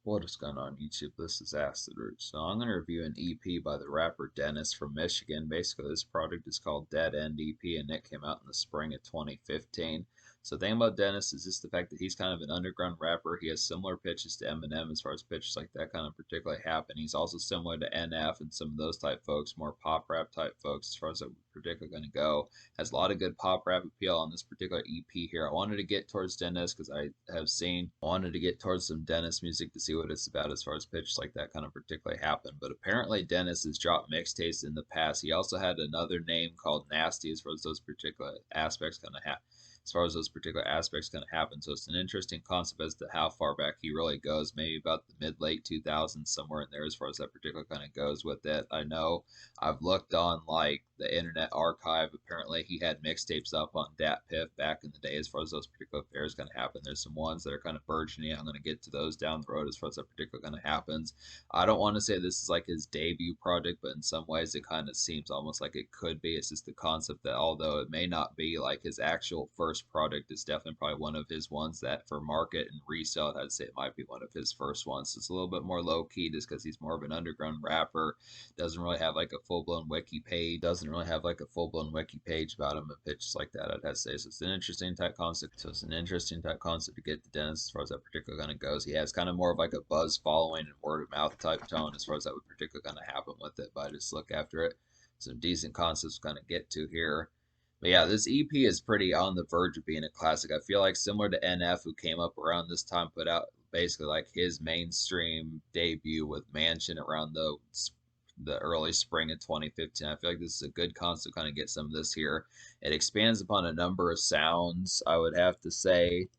What is going on YouTube? This is Acid Root. So I'm going to review an EP by the rapper Denace from Michigan. Basically, this project is called Dead End EP, and it came out in the spring of 2015. So the thing about Denace is just the fact that he's kind of an underground rapper. He has similar pitches to Eminem as far as pitches like that kind of particularly happen. He's also similar to NF and some of those type folks, more pop rap type folks as far as I'm particularly going to go. Has a lot of good pop rap appeal on this particular EP here. I wanted to get towards Denace because wanted to get towards some Denace music to see what it's about as far as pitches like that kind of particularly happen. But apparently Denace has dropped mixtapes in the past. He also had another name called Nasty as far as those particular aspects kind of happen. So it's an interesting concept as to how far back he really goes, maybe about the mid late 2000s, somewhere in there as far as that particular kind of goes with it. I know I've looked on like the Internet Archive. Apparently he had mixtapes up on Dat Piff back in the day as far as those particular affairs kind of happen. There's some ones that are kind of burgeoning. I'm going to get to those down the road as far as that particular kind of happens. I don't want to say this is like his debut project, but in some ways it kind of seems almost like it could be. It's just the concept that although it may not be like his actual first product, it's definitely probably one of his ones that for market and resale, I'd say it might be one of his first ones. It's a little bit more low key just because he's more of an underground rapper. Doesn't really have like a full blown wiki page. Doesn't really have like a full blown wiki page about him and pitches like that. I'd have to say so. It's an interesting type concept. So it's an interesting type concept to get to Denace as far as that particular kind of goes. He has kind of more of like a buzz following and word of mouth type tone as far as that would particularly kind of happen with it. But I just look after it. Some decent concepts kind of get to here. But yeah, this EP is pretty on the verge of being a classic. I feel like similar to NF, who came up around this time, put out basically like his mainstream debut with Mansion around the early spring of 2015. I feel like this is a good concept to kind of get some of this here. It expands upon a number of sounds, I would have to say.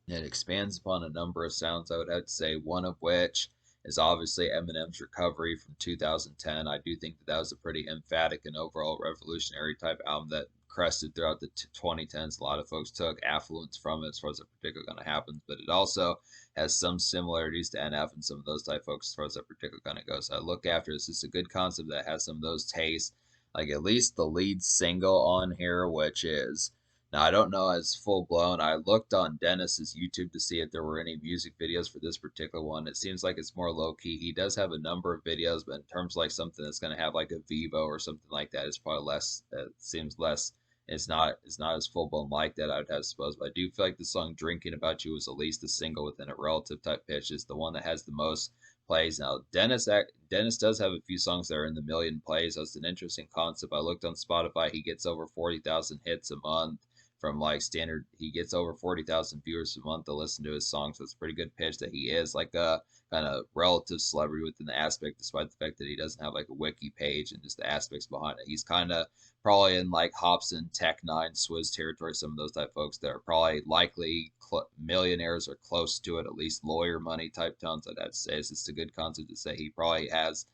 One of which is obviously Eminem's Recovery from 2010. I do think that that was a pretty emphatic and overall revolutionary type album that crested throughout the 2010s. A lot of folks took affluence from it as far as the particular kind of happens, but it also has some similarities to NF and some of those type folks as far as that particular kind of goes. So I look after this. It's a good concept that has some of those tastes, like at least the lead single on here, which is now I don't know as full blown. I looked on Denace's YouTube to see if there were any music videos for this particular one. It seems like it's more low key. He does have a number of videos, but in terms of like something that's going to have like a Vivo or something like that, it's probably less. It seems less. It's not as full blown like that, I would have to suppose. But I do feel like the song "Drinking About You" was at least a single within a relative type pitch. It's the one that has the most plays. Now, Denace does have a few songs that are in the million plays. That's an interesting concept. I looked on Spotify. He gets over 40,000 hits a month from like standard. He gets over 40,000 viewers a month to listen to his songs. So it's a pretty good pitch that he is like a kind of relative celebrity within the aspect, despite the fact that he doesn't have like a wiki page and just the aspects behind it. He's kind of probably in like Hobson, Tech Nine, Swizz territory. Some of those type folks that are probably likely millionaires or close to it, at least lawyer money type tones. I'd have to say it's a good concept to say he probably has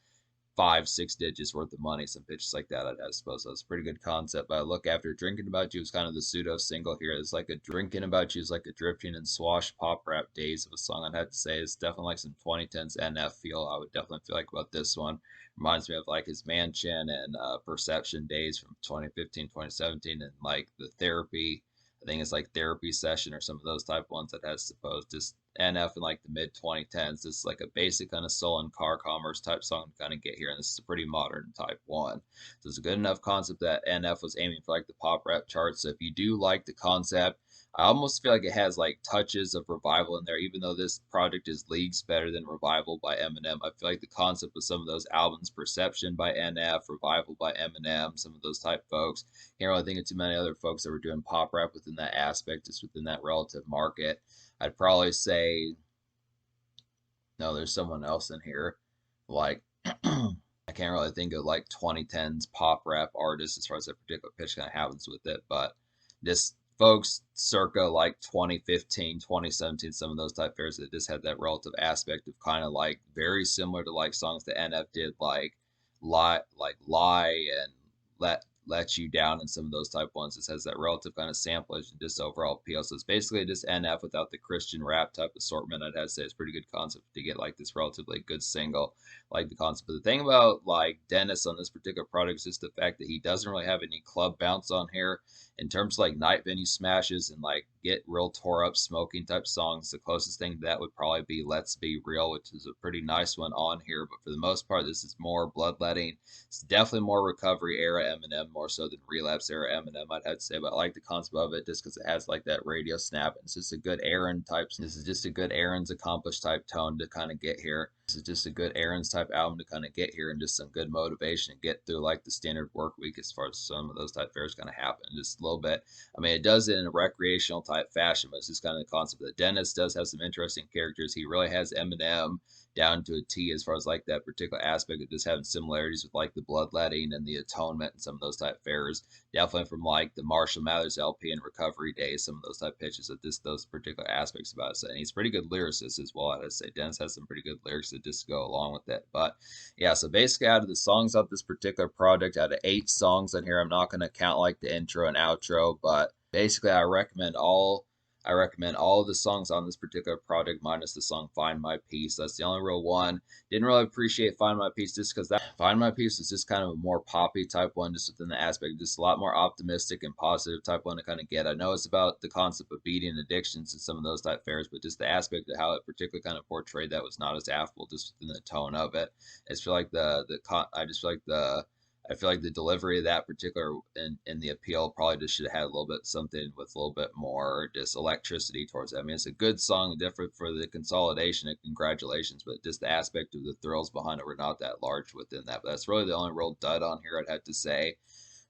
5, 6 digits worth of money, some pitches like that, I suppose. That's a pretty good concept. But I look after Drinking About You is kind of the pseudo single here. It's like a Drinking About You is like a drifting and swash pop rap days of a song. I'd have to say it's definitely like some 2010s NF feel. I would definitely feel like about this one. Reminds me of like his Mansion and Perception days from 2015, 2017, and like the Therapy. I think it's like Therapy Session or some of those type ones that has supposed just NF in like the mid 2010s. This is like a basic kind of soul and car commerce type song to kind of get here, and this is a pretty modern type one. So it's a good enough concept that NF was aiming for like the pop rap charts. So if you do like the concept, I almost feel like it has like touches of Revival in there, even though this project is leagues better than Revival by Eminem. I feel like the concept of some of those albums, Perception by NF, Revival by Eminem, some of those type folks. Can't really think of too many other folks that were doing pop rap within that aspect, just within that relative market. I'd probably say no, there's someone else in here. Like I can't really think of like 2010s pop rap artists as far as that particular pitch kind of happens with it, but just folks circa like 2015, 2017, some of those type fairs that just had that relative aspect of kind of like very similar to like songs that NF did, lie and let you down, and some of those type ones. It has that relative kind of samplage and just overall appeal. So it's basically just NF without the Christian rap type assortment. I'd have to say it's a pretty good concept to get like this relatively good single, like the concept. But the thing about like Denace on this particular product is just the fact that he doesn't really have any club bounce on here in terms of like night venue smashes and like get real tore up smoking type songs. The closest thing to that would probably be Let's Be Real, which is a pretty nice one on here. But for the most part, this is more bloodletting. It's definitely more recovery era Eminem, more so than relapse era Eminem, I'd have to say. But I like the concept of it just because it has like that radio snap. It's just a good Aaron type. This is just a good Aaron's accomplished type tone to kind of get here. This is just a good Aaron's type album to kind of get here, and just some good motivation to get through like the standard work week as far as some of those type fairs going to happen. Just a little bit. I mean, it does it in a recreational type fashion, but it's just kind of the concept that Denace does have some interesting characters. He really has Eminem down to a T as far as like that particular aspect of just having similarities with like the bloodletting and the atonement and some of those type fairs. Definitely from like the Marshall Mathers LP and Recovery Days, some of those type pitches of just those particular aspects about it. And he's pretty good lyricist as well. I'd say Denace has some pretty good lyrics that just go along with it. But yeah, so basically out of the songs of this particular project, out of 8 songs on here, I'm not going to count like the intro and outro, but basically I recommend all of the songs on this particular project minus the song Find My Peace. That's the only real one. Didn't really appreciate Find My Peace just because that Find My Peace is just kind of a more poppy type one, just within the aspect, just a lot more optimistic and positive type one to kind of get. I know it's about the concept of beating addictions and some of those type fairs, but just the aspect of how it particularly kind of portrayed that was not as affable just within the tone of it. I just feel like I feel like the delivery of that particular in the appeal probably just should have had a little bit something with a little bit more just electricity towards it. I mean, it's a good song, different for the consolidation and congratulations, but just the aspect of the thrills behind it were not that large within that. But that's really the only real dud on here, I'd have to say.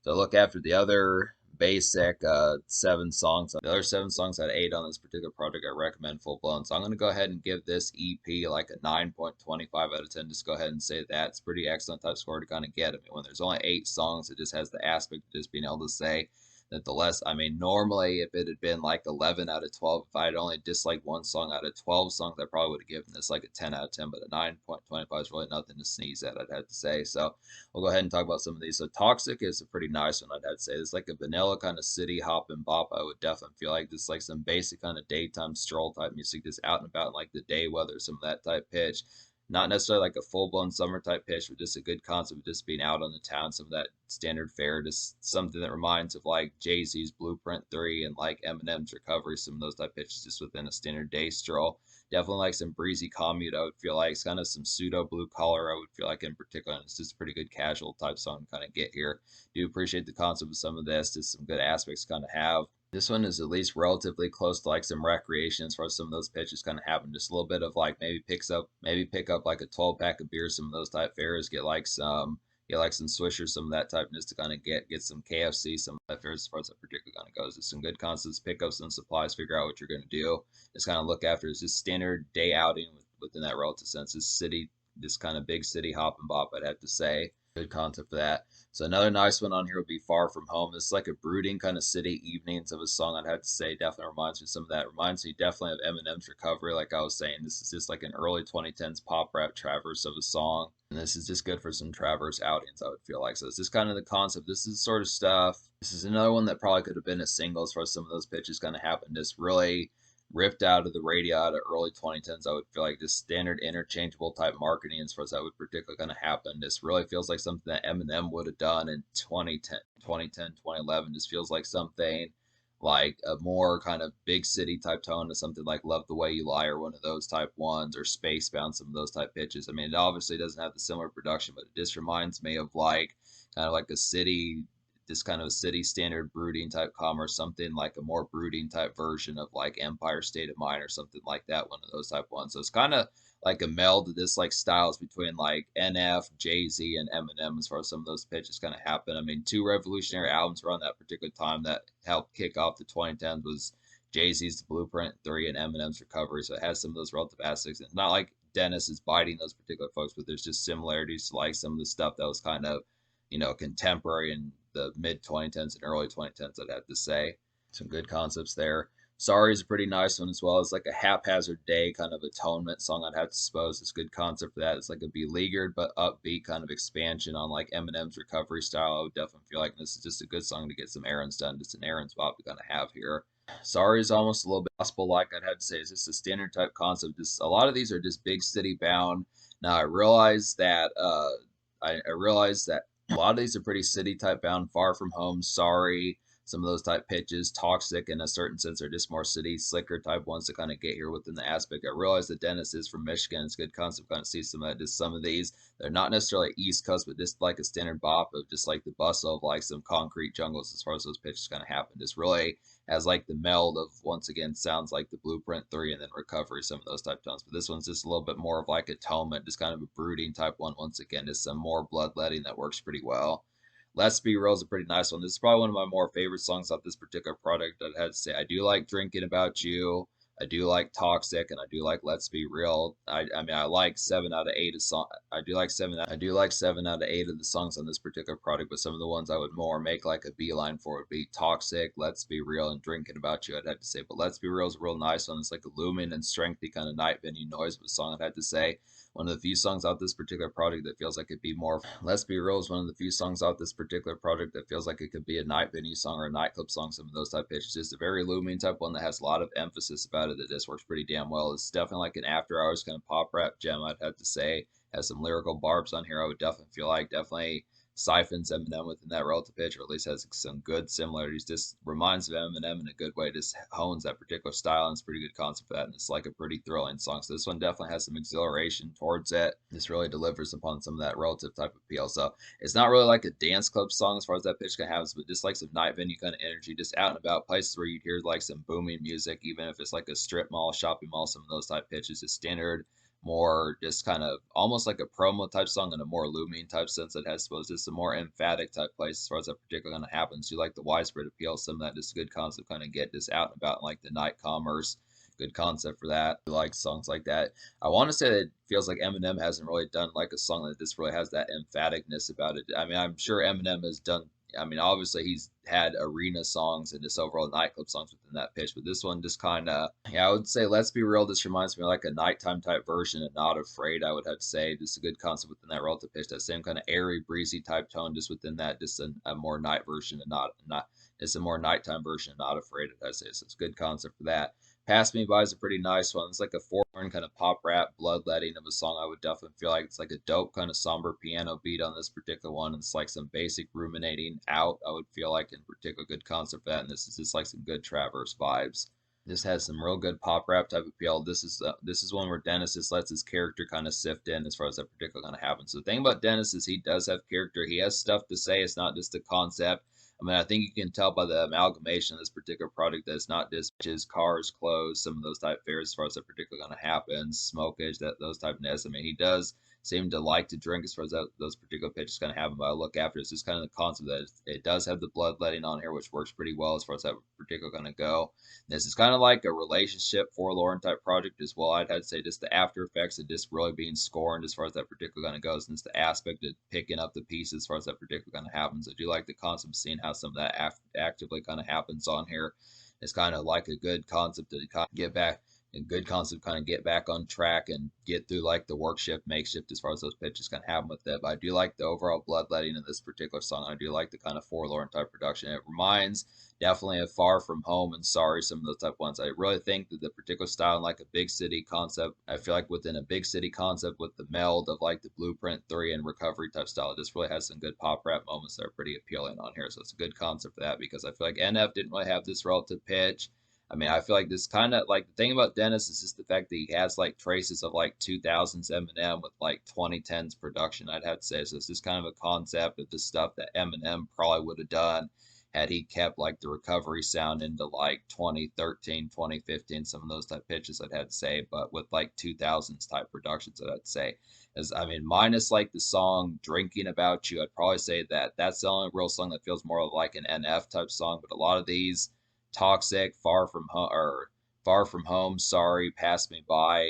So look after the other basic 7 songs. The other 7 songs out of 8 on this particular project, I recommend full blown. So I'm going to go ahead and give this EP like a 9.25 out of 10. Just go ahead and say that. It's pretty excellent type score to kind of get. I mean, when there's only 8 songs, it just has the aspect of just being able to say that the less, I mean, normally if it had been like 11 out of 12, if I had only disliked 1 song out of 12 songs, I probably would have given this like a 10 out of 10, but a 9.25 is really nothing to sneeze at, I'd have to say. So we'll go ahead and talk about some of these. So Toxic is a pretty nice one, I'd have to say. It's like a vanilla kind of city hop and bop. I would definitely feel like this like some basic kind of daytime stroll type music, just out and about in like the day weather, some of that type pitch. Not necessarily like a full-blown summer type pitch, but just a good concept of just being out on the town, some of that standard fare, just something that reminds of like Jay-Z's Blueprint 3 and like Eminem's Recovery, some of those type pitches just within a standard day stroll. Definitely like some breezy commute, I would feel like. It's kind of some pseudo blue collar, I would feel like in particular. And it's just a pretty good casual type song to kind of get here. Do appreciate the concept of some of this, just some good aspects to kind of have. This one is at least relatively close to like some recreation as far as some of those pitches kind of happen. Just a little bit of like maybe pick up like a 12 pack of beer, some of those type fares, get like some swishers, some of that type, just to kind of get some KFC, some of that fares as far as that particular kind of goes. It's some good concepts, pick up some supplies, figure out what you're going to do. Just kind of look after it's just standard day outing within that relative sense. This kind of big city hop and bop, I'd have to say. Good concept for that. So another nice one on here would be Far From Home. This is like a brooding kind of city evenings of a song, I'd have to say. Definitely reminds me of some of that. Reminds me definitely of Eminem's Recovery, like I was saying. This is just like an early 2010s pop rap traverse of a song. And this is just good for some traverse outings, I would feel like. So it's just kind of the concept. This is sort of stuff. This is another one that probably could have been a single as far as some of those pitches kind of happened. Just really ripped out of the radio out of early 2010s. I would feel like just standard interchangeable type marketing as far as that would particularly kind of happen. This really feels like something that Eminem would have done in 2011. Just feels like something like a more kind of big city type tone to something like Love the Way You Lie or one of those type ones, or Spacebound, some of those type pitches. I mean, it obviously doesn't have the similar production, but it just reminds me of like kind of like a city, just kind of a city standard brooding type commerce, something like a more brooding type version of like Empire State of Mind or something like that, one of those type ones. So it's kind of like a meld of this like styles between like NF, Jay-Z, and Eminem as far as some of those pitches kind of happen. I mean, 2 revolutionary albums around that particular time that helped kick off the 2010s was Jay-Z's Blueprint 3 and Eminem's Recovery. So it has some of those relative aspects. It's not like Denace is biting those particular folks, but there's just similarities to like some of the stuff that was kind of, contemporary in the mid 2010s and early 2010s, I'd have to say. Some good concepts there. Sorry is a pretty nice one as well. It's like a haphazard day kind of atonement song, I'd have to suppose. It's a good concept for that. It's like a beleaguered but upbeat kind of expansion on like Eminem's Recovery style. I would definitely feel like this is just a good song to get some errands done, just an errands bop we're gonna have here. Sorry is almost a little bit gospel like, I'd have to say. It's just a standard type concept. Just a lot of these are just big city bound. Now I realize that I realize that a lot of these are pretty city type bound. Far From Home, Sorry, some of those type pitches. Toxic in a certain sense are just more city slicker type ones to kind of get here within the aspect. I realize that Denace is from Michigan. It's a good concept kind of see some of that. Just some of these, they're not necessarily East Coast, but just like a standard bop of just like the bustle of like some concrete jungles as far as those pitches kind of happen. Just really has like the meld of, once again, sounds like the Blueprint 3 and then Recovery, some of those type tones. But this one's just a little bit more of like atonement, just kind of a brooding type one. Once again, just some more bloodletting that works pretty well. Let's Be Real is a pretty nice one. This is probably one of my more favorite songs off this particular product. I had to say, I do like Drinking About You. I do like Toxic, and I do like Let's Be Real. I mean, I like 7 out of 8 of song. I do like 7 out of 8 of the songs on this particular product, but some of the ones I would more make like a beeline for would be Toxic, Let's Be Real, and Drinking About You. I'd have to say, but Let's Be Real is a real nice one. It's like a looming and strengthy kind of night venue noise of a song. I'd have to say one of the few songs out this particular project that feels like it'd be more. Let's Be Real is one of the few songs out this particular project that feels like it could be a night venue song or a nightclub song. Some of those type pitches, just a very looming type one that has a lot of emphasis about it. That just works pretty damn well. It's definitely like an after hours kind of pop rap gem. I'd have to say has some lyrical barbs on here. I would definitely feel like definitely siphons Eminem within that relative pitch, or at least has some good similarities. Just reminds of Eminem in a good way. Just hones that particular style, and it's a pretty good concept for that. And it's like a pretty thrilling song. So this one definitely has some exhilaration towards it. This really delivers upon some of that relative type of appeal. So it's not really like a dance club song as far as that pitch can have, but just like some night venue kind of energy, just out and about places where you'd hear like some booming music, even if it's like a strip mall, shopping mall, some of those type pitches. Just standard more just kind of almost like a promo type song in a more looming type sense that has supposed just a more emphatic type place as far as that particular kind of happens. You like the widespread appeal, some of that just a good concept kind of get just out and about in like the night commerce. Good concept for that. I like songs like that. I want to say that it feels like Eminem hasn't really done like a song that just really has that emphaticness about it. I mean, I'm sure Eminem has done. I mean, obviously he's had arena songs and just overall nightclub songs within that pitch, but this one just kind of, yeah, I would say Let's Be Real just reminds me of like a nighttime type version of Not Afraid. I would have to say just a good concept within that relative pitch, that same kind of airy, breezy type tone, just within that, just a more night version of not it's a more nighttime version of Not Afraid. I'd say so. It's a good concept for that. Pass Me By is a pretty nice one. It's like a four-horn kind of pop rap bloodletting of a song. I would definitely feel like it's like a dope kind of somber piano beat on this particular one. It's like some basic ruminating out. I would feel like in particular good concept for that. And this is just like some good Traverse vibes. This has some real good pop rap type appeal. This is one where Denace just lets his character kind of sift in as far as that particular kind of happens. So the thing about Denace is he does have character. He has stuff to say. It's not just a concept. I mean, I think you can tell by the amalgamation of this particular product that it's not just his cars, clothes, some of those type fares as far as that particular going to happen, smokage, that those type of ness. I mean, he does seem to like to drink as far as those particular pitches kind of happen. But I look after it's just kind of the concept that it does have the bloodletting on here, which works pretty well as far as that particular going to go. This is kind of like a relationship forlorn type project as well. I'd have to say just the after effects of just really being scorned as far as that particular kind of goes, and it's the aspect of picking up the pieces as far as that particular kind of happens. I do like the concept of seeing how some of that actively kind of happens on here. It's kind of like a good concept to kind of get back a good concept kind of get back on track and get through like the work shift, makeshift as far as those pitches can happen with it. But I do like the overall bloodletting in this particular song. I do like the kind of forlorn type production. It reminds definitely of Far From Home and Sorry, some of those type ones. I really think that the particular style in like a big city concept, I feel like within a big city concept with the meld of like the Blueprint 3 and Recovery type style, it just really has some good pop rap moments that are pretty appealing on here. So it's a good concept for that because I feel like NF didn't really have this relative pitch. I mean, I feel like this kind of like the thing about Denace is just the fact that he has like traces of like 2000s Eminem with like 2010s production, I'd have to say. So it's just kind of a concept of the stuff that Eminem probably would have done had he kept like the recovery sound into like 2013, 2015, some of those type pitches, I'd have to say, but with like 2000s type productions, I'd say. As I mean, minus like the song Drinking About You, I'd probably say that that's the only real song that feels more like an NF type song, but a lot of these Toxic, Far From Home, Sorry, Pass Me By,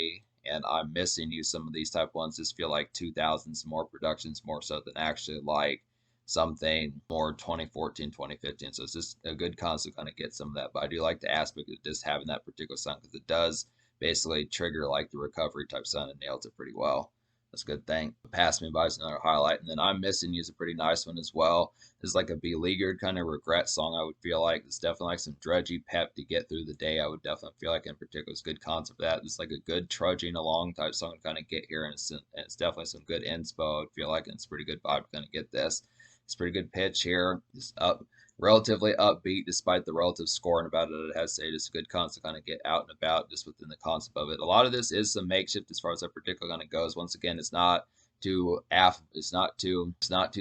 and I'm Missing You. Some of these type ones just feel like 2000s more productions more so than actually like something more 2014, 2015. So it's just a good concept to kind of get some of that. But I do like the aspect of just having that particular sound because it does basically trigger like the recovery type sound and nails it pretty well. That's a good thing. Pass Me By is another highlight. And then I'm Missing You is a pretty nice one as well. It's like a beleaguered kind of regret song, I would feel like. It's definitely like some drudgy pep to get through the day, I would definitely feel like in particular. It's a good concept for that. It's like a good trudging along type song to kind of get here. And it's definitely some good inspo, I would feel like. And it's a pretty good vibe to kind of get this. It's a pretty good pitch here. Just up relatively upbeat despite the relative scorn about it. It has to say just a good concept kind of get out and about just within the concept of it. A lot of this is some makeshift as far as that particular kind of goes. Once again, it's not too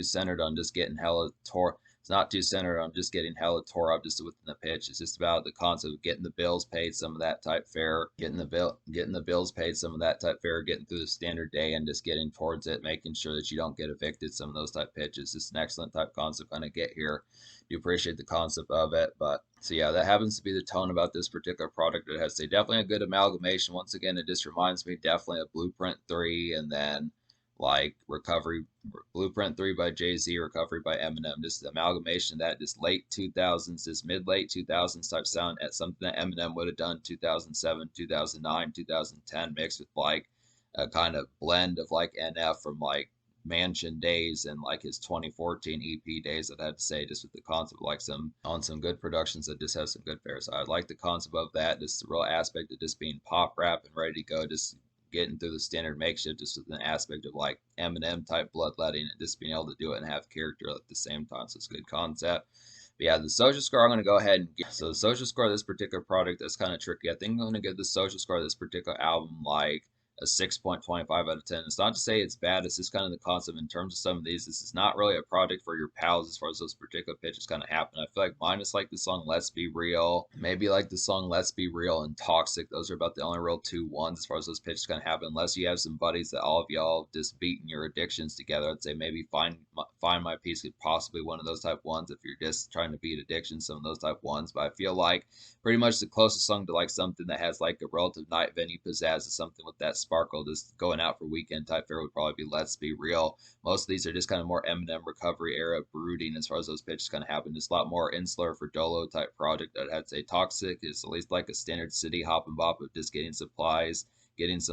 centered on just getting hella tore. It's not too centered on just getting hella tore up just within the pitch. It's just about the concept of getting the bills paid, some of that type fare, getting the bills paid, some of that type fare, getting through the standard day and just getting towards it, making sure that you don't get evicted. Some of those type pitches. It's an excellent type concept kind of get here. Do appreciate the concept of it, but so yeah, that happens to be the tone about this particular product. It has to say definitely a good amalgamation. Once again, it just reminds me definitely of Blueprint 3, and then like Recovery, Blueprint 3 by Jay-Z, Recovery by Eminem. Just the amalgamation of that, just late 2000s, just mid-late 2000s type sound at something that Eminem would have done 2007, 2009, 2010, mixed with like a kind of blend of like NF from like Mansion days and like his 2014 EP days. I'd have to say, just with the concept of like some good productions that just have some good fare. So I like the concept of that, just the real aspect of just being pop rap and ready to go, just getting through the standard makeshift, just with an aspect of like Eminem type bloodletting and just being able to do it and have character at the same time. So it's a good concept. But yeah, the social score I'm going to go ahead and get. So the social score of this particular product that's kind of tricky. I think I'm going to give the social score of this particular album like a 6.25 out of 10. It's not to say it's bad. It's just kind of the concept in terms of some of these. This is not really a project for your pals as far as those particular pitches kind of happen. I feel like minus like the song Let's Be Real, maybe like the song Let's Be Real and Toxic. Those are about the only real two ones as far as those pitches kind of happen. Unless you have some buddies that all of y'all just beating your addictions together. I'd say maybe Find My Peace could possibly one of those type ones if you're just trying to beat addiction, some of those type ones. But I feel like pretty much the closest song to like something that has like a relative night venue pizzazz is something with that sparkle, just going out for weekend type fare would probably be Let's Be Real. Most of these are just kind of more Eminem recovery era brooding as far as those pitches kind of happen. Just a lot more insular for Dolo type project. I'd have to say Toxic is at least like a standard city hop and bop of just getting some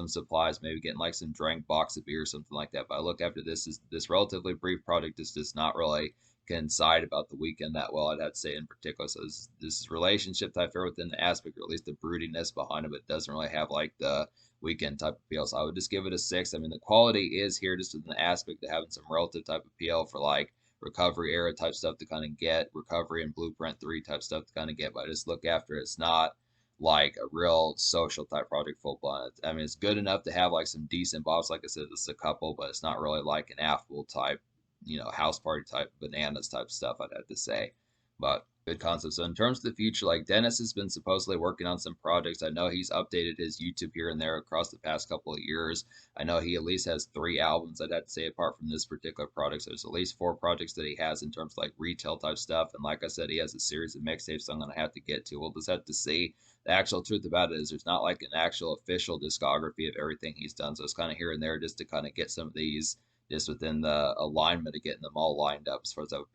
supplies, maybe getting like some drank box of beer or something like that. But I look after this is this relatively brief project is just not really coincide about the weekend that well, I'd have to say in particular. So this is relationship type fare within the aspect, or at least the broodiness behind it, but it doesn't really have like the weekend type appeal. So I would just give it a 6. I mean, the quality is here just within the aspect of having some relative type appeal for like recovery era type stuff to kind of get, recovery and blueprint 3 type stuff to kind of get, but I just look after it. It's not like a real social type project full blown. I mean, it's good enough to have like some decent bops. Like I said, it's a couple, but it's not really like an affable type, house party type, bananas type stuff, I'd have to say. But good concept. So in terms of the future, like Denace has been supposedly working on some projects. I know he's updated his YouTube here and there across the past couple of years. I know he at least has 3 albums, I'd have to say, apart from this particular project. So there's at least 4 projects that he has in terms of like retail type stuff. And like I said, he has a series of mixtapes, so I'm gonna have to get to. We'll just have to see. The actual truth about it is there's not like an actual official discography of everything he's done. So it's kind of here and there just to kind of get some of these just within the alignment of getting them all lined up as far as that would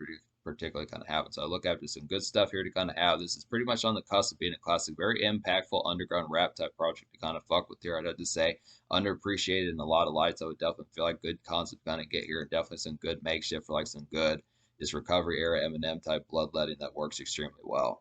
particularly kind of happen. So I look after some good stuff here to kind of have. This is pretty much on the cusp of being a classic, very impactful underground rap type project to kind of fuck with here. I'd have to say underappreciated in a lot of lights. I would definitely feel like good concept kind of get here, and definitely some good makeshift for like some good just recovery era Eminem type bloodletting that works extremely well.